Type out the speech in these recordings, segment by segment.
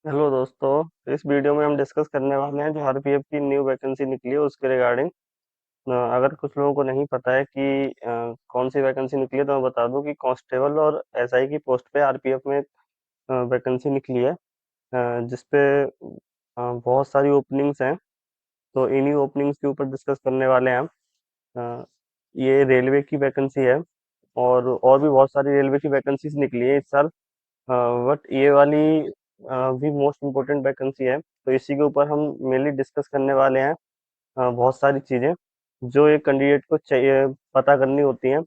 Hello दोस्तों, इस video में हम डिस्कस करने वाले हैं जो आरपीएफ की न्यू वैकेंसी निकली है उसके रिगार्डिंग। अगर कुछ लोगों को नहीं पता है कि कौन सी वैकेंसी निकली है तो मैं बता दूं कि कांस्टेबल और एसआई की पोस्ट पे आरपीएफ में वैकेंसी निकली है, जिसपे बहुत सारी ओपनिंग्स हैं। तो इन्हीं ओपनिंग्स के ऊपर डिस्कस करने वाले हैं हम। अ, ये रेलवे की वैकेंसी है और भी बहुत सारी रेलवे की वैकेंसीज निकली है इस साल। बट ये वाली भी मोस्ट इम्पोर्टेंट वैकेंसी है, तो इसी के ऊपर हम मेनली डिस्कस करने वाले हैं। बहुत सारी चीज़ें जो एक कैंडिडेट को चाहिए पता करनी होती हैं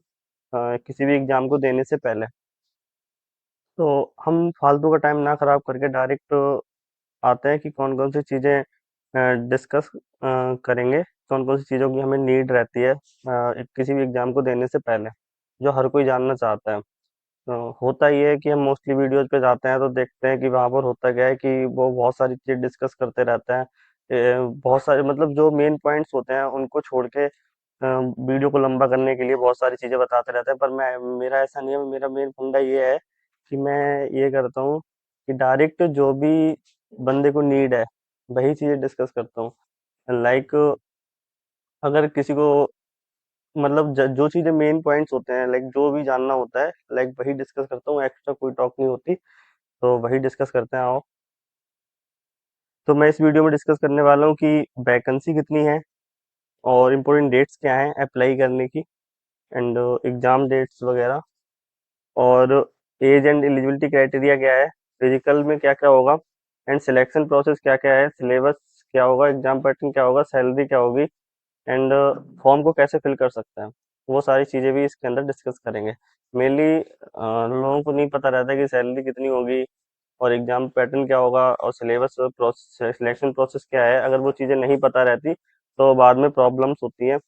किसी भी एग्जाम को देने से पहले। तो हम फालतू का टाइम ना खराब करके डायरेक्ट आते हैं कि कौन कौन सी चीज़ें डिस्कस करेंगे, कौन कौन सी चीज़ों की हमें नीड रहती है किसी भी एग्जाम को देने से पहले, जो हर कोई जानना चाहता है। होता ये है कि हम मोस्टली वीडियोज पे जाते हैं तो देखते हैं कि वहाँ पर होता क्या है कि वो बहुत सारी चीज़ डिस्कस करते रहते हैं। बहुत सारे मतलब जो मेन पॉइंट्स होते हैं उनको छोड़ के वीडियो को लंबा करने के लिए बहुत सारी चीज़ें बताते रहते हैं, पर मैं मेरा ऐसा नहीं है। मेरा मेन फंडा ये है कि मैं ये करता हूँ कि डायरेक्ट जो भी बंदे को नीड है वही चीज़ें डिस्कस करता हूँ। लाइक अगर किसी को मतलब जो चीज़ें मेन पॉइंट्स होते हैं, लाइक जो भी जानना होता है, लाइक वही डिस्कस करता हूँ। एक्स्ट्रा कोई टॉक नहीं होती, तो वही डिस्कस करते हैं आओ। तो मैं इस वीडियो में डिस्कस करने वाला हूँ कि वैकेंसी कितनी है और इम्पोर्टेंट डेट्स क्या हैं अप्लाई करने की, एंड एग्ज़ाम डेट्स वगैरह, और एज एंड एलिजिबिलिटी क्राइटेरिया क्या है, फिजिकल में क्या क्या होगा, एंड सिलेक्शन प्रोसेस क्या क्या है, सिलेबस क्या होगा, एग्जाम पैटर्न क्या होगा, सैलरी क्या होगी, एंड फॉर्म को कैसे फिल कर सकते हैं। वो सारी चीज़ें भी इसके अंदर डिस्कस करेंगे। मेनली लोगों को नहीं पता रहता कि सैलरी कितनी होगी और एग्जाम पैटर्न क्या होगा और सिलेबस प्रोसेस सिलेक्शन प्रोसेस क्या है। अगर वो चीज़ें नहीं पता रहती तो बाद में प्रॉब्लम्स होती हैं।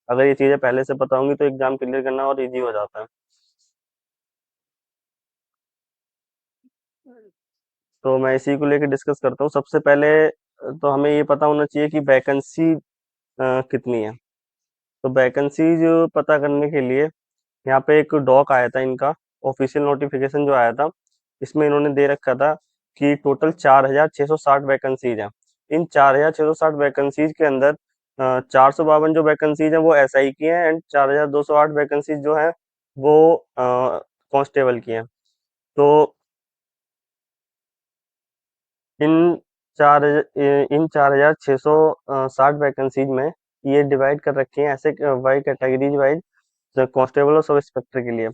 अगर ये चीज़ें पहले से पता होंगी तो एग्जाम क्लियर करना और इजी हो जाता है। तो मैं इसी को लेकर डिस्कस करता हूँ। सबसे पहले तो हमें ये पता होना चाहिए कि वैकेंसी कितनी है। तो वैकेंसीज पता करने के लिए यहाँ पे एक डॉक आया था इनका, ऑफिशियल नोटिफिकेशन जो आया था, इसमें इन्होंने दे रखा था कि टोटल 4,660 वैकेंसीज हैं। इन 4,660 वैकेंसीज के अंदर 452 जो वैकेंसीज हैं वो एसआई की हैं, एंड 4,208 वैकेंसीज जो हैं वो कांस्टेबल की हैं। तो इन इन 4,660 वैकेंसीज में ये डिवाइड कर रखे हैं ऐसे वाइज कैटेगरीज वाइज, कांस्टेबल और सब इंस्पेक्टर के लिए।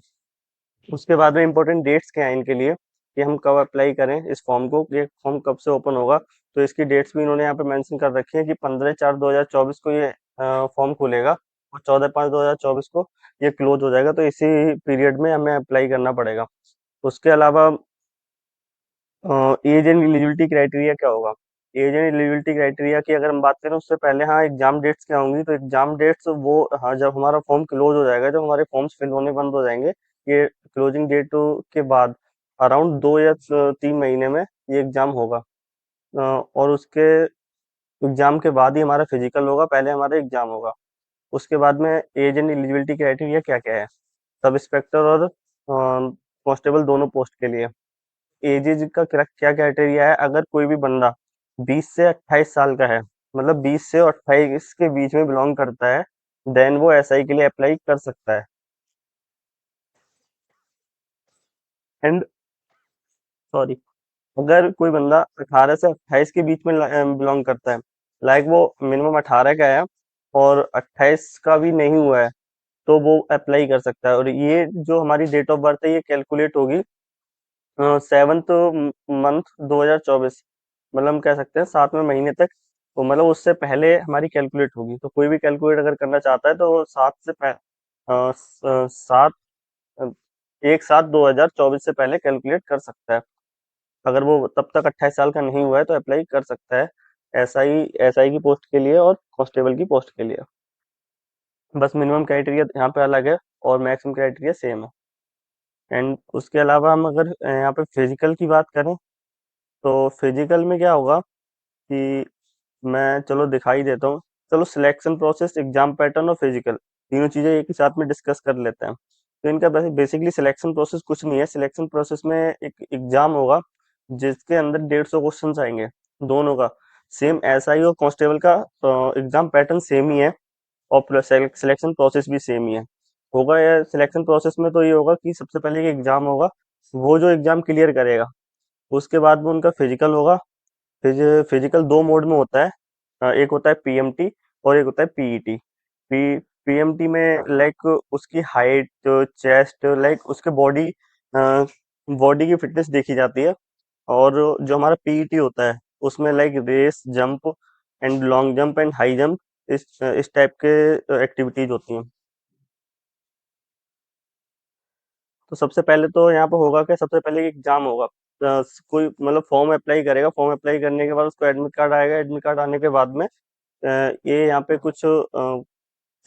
उसके बाद में इंपॉर्टेंट डेट्स क्या हैं इनके लिए कि हम कब अप्लाई करें इस फॉर्म को, ये फॉर्म कब से ओपन होगा। तो इसकी डेट्स भी इन्होंने यहाँ पे मेंशन कर रखी है कि 15/4/2024 को ये फॉर्म खुलेगा और 14/5/2024 को ये क्लोज हो जाएगा। तो इसी पीरियड में हमें अप्लाई करना पड़ेगा। उसके अलावा एज एंड एलिजिबिलिटी क्राइटेरिया क्या होगा। एज एंड एलिजिबिलिटी क्राइटेरिया की अगर हम बात करें उससे पहले, हाँ, एग्जाम डेट्स क्या होंगी। तो एग्जाम डेट्स वो, हाँ, जब हमारा फॉर्म क्लोज हो जाएगा, जब हमारे फॉर्म्स फिल होने बंद हो जाएंगे, ये क्लोजिंग डेट के बाद अराउंड 2 या 3 महीने में ये एग्जाम होगा। और उसके एग्जाम के बाद ही हमारा फिजिकल होगा, पहले हमारा एग्जाम होगा। उसके बाद में एज एंड एलिजिबिलिटी क्राइटेरिया क्या क्या है सब इंस्पेक्टर और कांस्टेबल दोनों पोस्ट के लिए। एजेज का क्या क्या क्राइटेरिया है। अगर कोई भी बंदा 20 से 28 साल का है, मतलब 20 से 28 के बीच में बिलोंग करता है, देन वो एसआई के लिए अप्लाई कर सकता है। एंड सॉरी, अगर कोई बंदा 18 से 28 के बीच में बिलोंग करता है, लाइक वो मिनिमम 18 का है और 28 का भी नहीं हुआ है, तो वो अप्लाई कर सकता है। और ये जो हमारी डेट ऑफ बर्थ है ये कैलकुलेट होगी 7th मंथ 2024, मतलब हम कह सकते हैं 7वें महीने तक। तो मतलब उससे पहले हमारी कैलकुलेट होगी। तो कोई भी कैलकुलेट अगर करना चाहता है तो 7 1/7/2024 से पहले कैलकुलेट कर सकता है। अगर वो तब तक 28 साल का नहीं हुआ है तो अप्लाई कर सकता है, एसआई की पोस्ट के लिए और कांस्टेबल की पोस्ट के लिए। बस मिनिमम क्राइटेरिया यहाँ पे अलग है और मैक्सिमम क्राइटेरिया सेम है। एंड उसके अलावा हम अगर यहाँ पे फिजिकल की बात करें, तो फिजिकल में क्या होगा कि मैं चलो दिखाई देता हूँ। चलो, सिलेक्शन प्रोसेस, एग्जाम पैटर्न और फिजिकल, तीनों चीजें एक ही साथ में डिस्कस कर लेते हैं। तो इनका बेसिकली सिलेक्शन प्रोसेस कुछ नहीं है। सिलेक्शन प्रोसेस में एक एग्जाम होगा जिसके अंदर 150 क्वेश्चन आएंगे दोनों का। सेम एसआई और कांस्टेबल का एग्जाम पैटर्न सेम ही है, और प्लस सिलेक्शन प्रोसेस भी सेम ही है। होगा या सिलेक्शन प्रोसेस में तो ये होगा कि सबसे पहले एग्जाम होगा, वो जो एग्जाम क्लियर करेगा उसके बाद में उनका फिजिकल होगा। फिजिकल दो मोड में होता है, एक होता है पीएमटी और एक होता है पीईटी। पीएमटी में लाइक उसकी हाइट, चेस्ट, लाइक उसके बॉडी बॉडी की फिटनेस देखी जाती है। और जो हमारा पीईटी होता है उसमें like race, jump and long jump and high jump, इस टाइप के एक्टिविटीज होती हैं। तो सबसे पहले तो यहाँ पे होगा कि सबसे पहले एग्जाम होगा। कोई मतलब फॉर्म अप्लाई करेगा, फॉर्म अप्लाई करने के बाद उसको एडमिट कार्ड आएगा, एडमिट कार्ड आने के बाद में ये यहाँ पे कुछ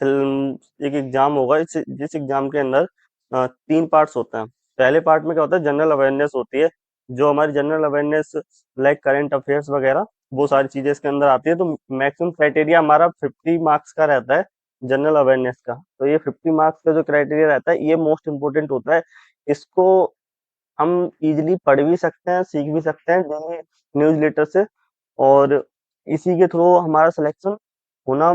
एक एग्जाम होगा, जिस एग्जाम के अंदर 3 पार्ट्स होते हैं। पहले पार्ट में क्या होता है, जनरल अवेयरनेस होती है। जो हमारी general awareness like current affairs वगैरह, वो सारी चीजें इसके अंदर आती है। तो मैक्सिमम क्राइटेरिया हमारा 50 मार्क्स का रहता है जनरल अवेयरनेस का। तो ये 50 मार्क्स का जो क्राइटेरिया रहता है ये मोस्ट इंपोर्टेंट होता है। इसको हम इजीली पढ़ भी सकते हैं, सीख भी सकते हैं डेली न्यूज लेटर से, और इसी के थ्रू हमारा सिलेक्शन होना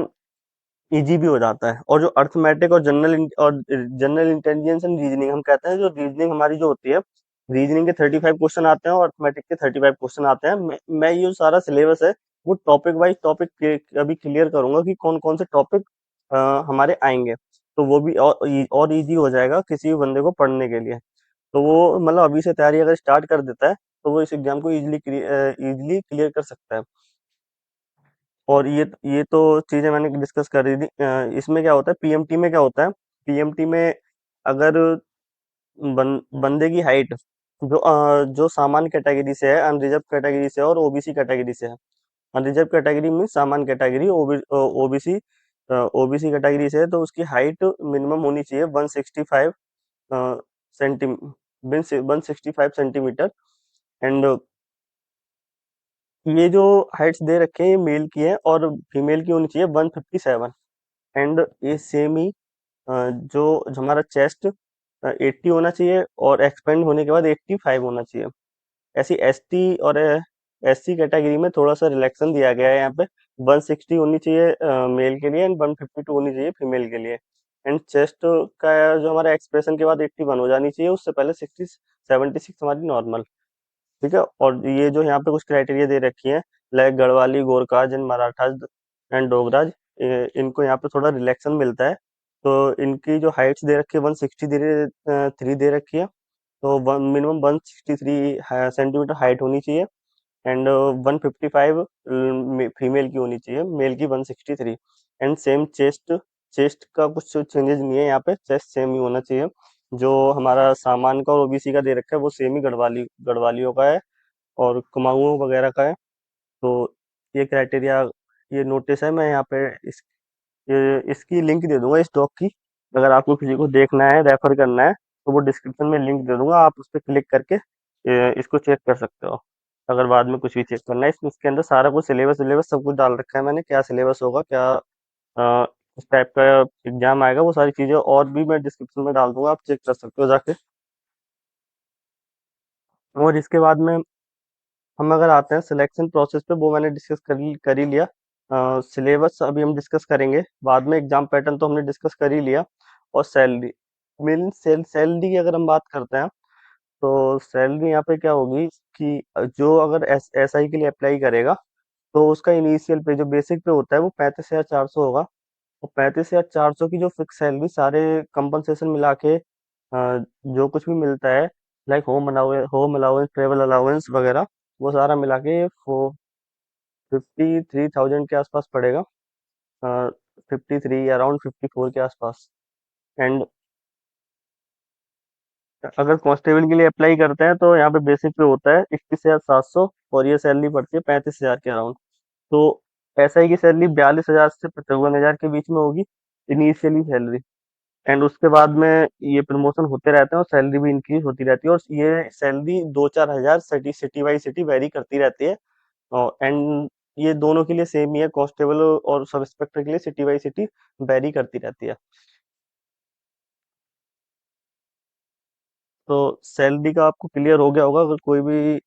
इजी भी हो जाता है। और जो अर्थमेटिक और जनरल इंटेलिजेंस एंड रीजनिंग हम कहते हैं, जो रीजनिंग हमारी जो होती है, रीजनिंग के 35 क्वेश्चन आते हैं और अर्थमेटिक के 35 क्वेश्चन आते हैं। मैं ये जो सारा सिलेबस है वो टॉपिक वाइज टॉपिक अभी क्लियर करूंगा कि कौन कौन से टॉपिक हमारे आएंगे। तो वो भी और इजी हो जाएगा किसी भी बंदे को पढ़ने के लिए। तो वो मतलब अभी से तैयारी अगर स्टार्ट कर देता है तो वो इस एग्जाम को इजीली क्लियर कर सकता है। और ये तो चीजें मैंने डिस्कस कर रही थी। इसमें क्या होता है, पीएमटी में क्या होता है, पीएमटी में अगर बंदे की हाइट जो सामान्य कैटेगरी से है, अनरिजर्व कैटेगरी से है और ओबीसी कैटेगरी से है। अनरिजर्व कैटेगरी में सामान्य कैटेगरी, ओबीसी ओबीसी कैटेगरी से है, तो उसकी हाइट मिनिमम होनी चाहिए 165 सेंटी 165 सेंटीमीटर। एंड ये जो हाइट्स दे रखे हैं ये मेल की है, और फीमेल की होनी चाहिए 157। एंड ये सेम ही जो हमारा चेस्ट 80 होना चाहिए, और एक्सपेंड होने के बाद 85 होना चाहिए। ऐसी एसटी और एससी कैटेगरी में थोड़ा सा रिलैक्सन दिया गया है यहाँ पे। 160 होनी चाहिए मेल के लिए, एंड 152 होनी चाहिए फीमेल के लिए। एंड चेस्ट का जो हमारा एक्सप्रेशन के बाद 81 हो जानी चाहिए, उससे पहले 76 हमारी नॉर्मल। ठीक है। और ये जो यहाँ पे कुछ क्राइटेरिया दे रखी है, like Garhwali, Gorkha and Marathas and Dogras, इनको यहाँ पे थोड़ा रिलैक्सन मिलता है। तो इनकी जो हाइट्स दे रखी है 163 दे रखी है। तो मिनिमम 163 सेंटीमीटर हाइट होनी चाहिए, एंड 155 फीमेल की होनी चाहिए, मेल की 163। एंड सेम चेस्ट, चेस्ट का कुछ चेंजेस नहीं है यहाँ पे, चेस्ट सेम ही होना चाहिए। जो हमारा सामान्य का और ओबीसी का दे रखा है वो सेम ही गढ़वालियों का है और कुमाऊं वगैरह का है। तो ये क्राइटेरिया, ये नोटिस है, मैं यहाँ पे इसकी लिंक दे दूंगा इस डॉक की। अगर आपको किसी को देखना है, रेफर करना है, तो वो डिस्क्रिप्शन में लिंक दे दूंगा, आप उस पर क्लिक करके इसको चेक कर सकते हो। अगर बाद में कुछ भी चेक करना है, इसके अंदर सारा कुछ सिलेबस सिलेबस सब कुछ डाल रखा है मैंने, क्या सिलेबस होगा, क्या इस टाइप का एग्जाम आएगा, वो सारी चीजें और भी मैं डिस्क्रिप्शन में डाल दूंगा, आप चेक कर सकते हो जाके। और इसके बाद में हम अगर आते हैं सिलेक्शन प्रोसेस पे, वो मैंने डिस्कस कर ही लिया। सिलेबस अभी हम डिस्कस करेंगे बाद में, एग्जाम पैटर्न तो हमने डिस्कस कर ही लिया। और सैलरी, मेन सैलरी की अगर हम बात करते हैं, तो सैलरी यहाँ पे क्या होगी कि जो अगर एस आई के लिए अप्लाई करेगा, तो उसका इनिशियल पे जो बेसिक पे होता है वो 35,400 होगा। और 35,400 की जो फिक्स सैलरी सारे कंपनसेशन मिला के जो कुछ भी मिलता है, like home allowance, travel allowance वगैरह, वो सारा मिला के 53,000 के आसपास पड़ेगा। 53, अराउंड 54 के आसपास। एंड अगर कांस्टेबल के लिए अप्लाई करते हैं तो यहाँ पे बेसिक पे होता है 21,700, और ये सैलरी पड़ती है 35,000 के अराउंड। तो एसआई की सैलरी 42,000 से 55,000 के बीच में होगी, इनिशियली सैलरी। एंड उसके बाद में ये प्रमोशन होते रहते हैं और सैलरी भी इंक्रीज होती रहती है, और ये सैलरी 2-4 हजार city city by city very करती रहती है। एंड ये दोनों के लिए सेम ही है, कांस्टेबल और सब इंस्पेक्टर के लिए सिटी बाई सिटी वेरी करती रहती है। तो सैलरी का आपको क्लियर हो गया होगा। अगर कोई भी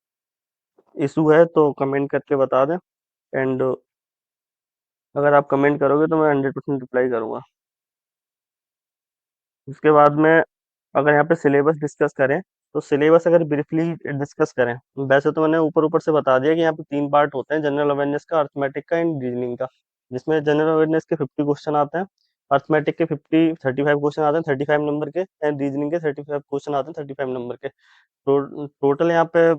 इशू है तो कमेंट करके बता दें। एंड अगर आप कमेंट करोगे तो मैं 100% रिप्लाई करूँगा। उसके बाद में अगर यहाँ पे सिलेबस डिस्कस करें, तो सिलेबस अगर ब्रीफली डिस्कस करें, वैसे तो मैंने ऊपर ऊपर से बता दिया कि यहाँ पे 3 पार्ट होते हैं, जनरल अवेयरनेस का, अर्थमेटिक का एंड रीजनिंग का। जिसमें जनरल अवेयरनेस के 50 क्वेश्चन आते हैं, अर्थमेटिक के 35 क्वेश्चन आते हैं 35 नंबर के, एंड रीजनिंग के 35 क्वेश्चन आते हैं 35 नंबर के। टोटल यहाँ पे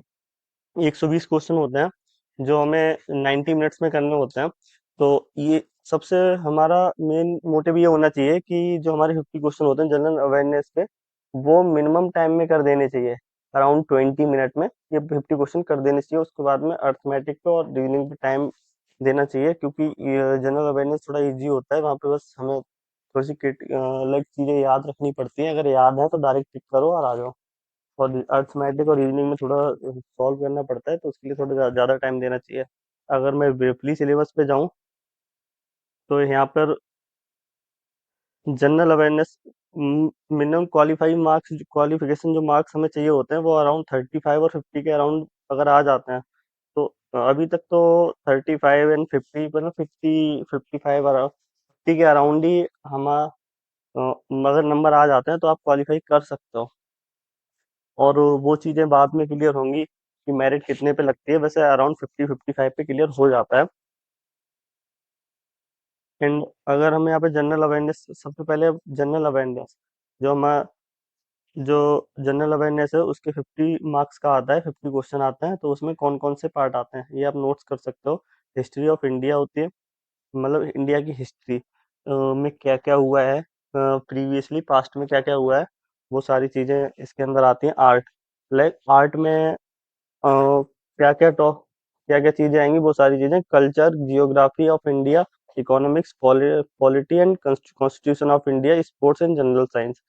120 क्वेश्चन होते हैं जो हमें 90 मिनट्स में करने होते हैं। तो ये सबसे हमारा मेन मोटिव ये होना चाहिए कि जो हमारे 50 क्वेश्चन होते हैं जनरल अवेयरनेस पे, वो मिनिमम टाइम में कर देने चाहिए, अराउंड 20 मिनट में ये 50 क्वेश्चन कर देने चाहिए। उसके बाद में अर्थमेटिक पे और रीजनिंग पे टाइम देना चाहिए, क्योंकि ये जनरल अवेयरनेस थोड़ा इजी होता है, वहाँ पे बस हमें थोड़ी सी लाइक चीज़ें याद रखनी पड़ती हैं। अगर याद है तो डायरेक्ट टिक करो और आ जाओ। और अर्थमेटिक और रीजनिंग में थोड़ा सॉल्व करना पड़ता है, तो उसके लिए थोड़ा ज़्यादा टाइम देना चाहिए। अगर मैं ब्रीफली सिलेबस पे जाऊँ, तो यहाँ पर जनरल अवेयरनेस मिनिमम क्वालिफिकेशन जो मार्क्स हमें चाहिए होते हैं वो अराउंड 35 और 50 के अराउंड अगर आ जाते हैं, तो अभी तक तो 35 एंड 50, मतलब 50 55 अराउंड 50 के अराउंड ही हम अगर नंबर आ जाते हैं तो आप क्वालिफाई कर सकते हो। और वो चीज़ें बाद में क्लियर होंगी कि मेरिट कितने पे लगती है, वैसे अराउंड 50 55 पे क्लियर हो जाता है। एंड अगर हम यहाँ पे जनरल अवेयरनेस, सबसे पहले जनरल अवेयरनेस, जो हम जो जनरल अवेयरनेस है उसके 50 मार्क्स का आता है, 50 क्वेश्चन आते हैं, तो उसमें कौन कौन से पार्ट आते हैं ये आप नोट्स कर सकते हो। हिस्ट्री ऑफ इंडिया होती है, मतलब इंडिया की हिस्ट्री में क्या क्या हुआ है, प्रीवियसली पास्ट में क्या क्या हुआ है, वो सारी चीज़ें इसके अंदर आती हैं। आर्ट, लाइक आर्ट में क्या क्या टॉप क्या क्या चीजें आएंगी, वो सारी चीजें, culture, geography of India, economics, polity and constitution of India, sports and general science,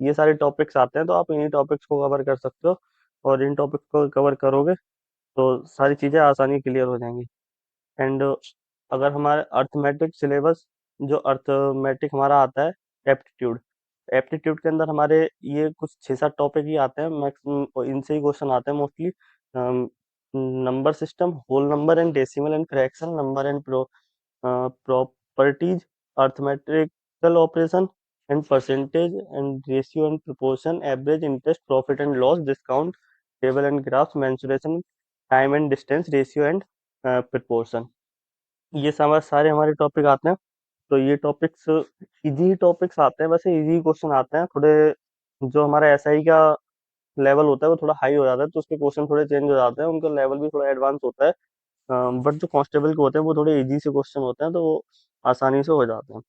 ये सारे टॉपिक्स आते हैं। तो आप इन्हीं टॉपिक्स को कवर कर सकते हो, और इन टॉपिक्स को कवर करोगे तो सारी चीजें आसानी क्लियर हो जाएंगी। एंड अगर हमारे अर्थमेटिक सिलेबस, जो अर्थमेटिक हमारा आता है, एप्टीट्यूड, एप्टीट्यूड के अंदर हमारे ये कुछ 6 7 टॉपिक ही आते हैं मैक्सिमम, इनसे ही क्वेश्चन आते हैं mostly. Number system, whole number and decimal and fraction, number and properties, arithmetical operation and percentage and ratio and proportion, average, interest, profit and loss, discount, table and graphs, mensuration, time and distance, ratio and proportion, ये सारे हमारे topic आते हैं। तो ये topics easy topics आते हैं, वैसे इजी क्वेश्चन आते हैं थोड़े। जो हमारा एसआई का लेवल होता है वो थोड़ा हाई हो जाता है, तो उसके क्वेश्चन थोड़े चेंज हो जाते हैं, उनका लेवल भी थोड़ा एडवांस होता है। बट जो कांस्टेबल के होते हैं वो थोड़े इजी से क्वेश्चन होते हैं, तो वो आसानी से हो जाते हैं।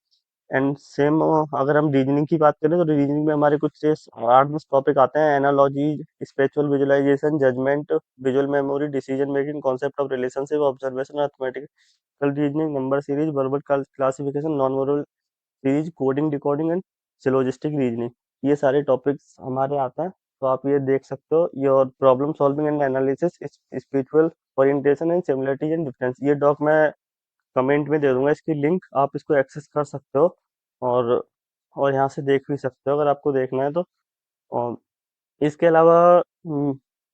एंड सेम अगर हम रीजनिंग की बात करें, तो रीजनिंग में हमारे कुछ 8 10 टॉपिक आते हैं। Analogy, spatial visualisation, judgement, visual memory, decision making, concept of relationship, observation, arithmetical reasoning, number series, verbal classification, non verbal series, coding, decoding and syllogistic reasoning, ये सारे टॉपिक्स हमारे आते हैं। तो आप ये देख सकते हो। Your problem solving and analysis, spiritual orientation and similarities and difference, ये डॉक मैं कमेंट में दे दूंगा, इसकी लिंक आप इसको एक्सेस कर सकते हो। और और यहाँ से देख भी सकते हो अगर आपको देखना है तो। और इसके अलावा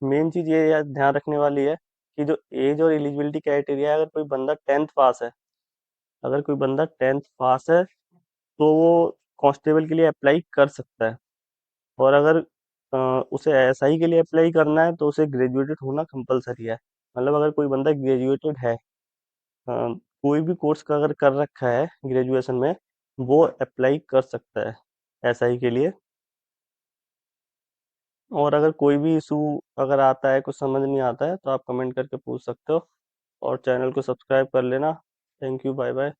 मेन चीज़ ये ध्यान रखने वाली है कि जो एज और एलिजिबिलिटी क्राइटेरिया है, अगर कोई बंदा 10th पास है, अगर कोई बंदा 10th पास है तो वो कांस्टेबल के लिए अप्लाई कर सकता है। और अगर उसे एसआई के लिए अप्लाई करना है तो उसे ग्रेजुएटेड होना कंपलसरी है। मतलब अगर कोई बंदा ग्रेजुएटेड है, कोई भी कोर्स का अगर कर रखा है ग्रेजुएशन में, वो अप्लाई कर सकता है एसआई के लिए। और अगर कोई भी इशू अगर आता है, कुछ समझ नहीं आता है, तो आप कमेंट करके पूछ सकते हो। और चैनल को सब्सक्राइब कर लेना। Thank you, bye bye.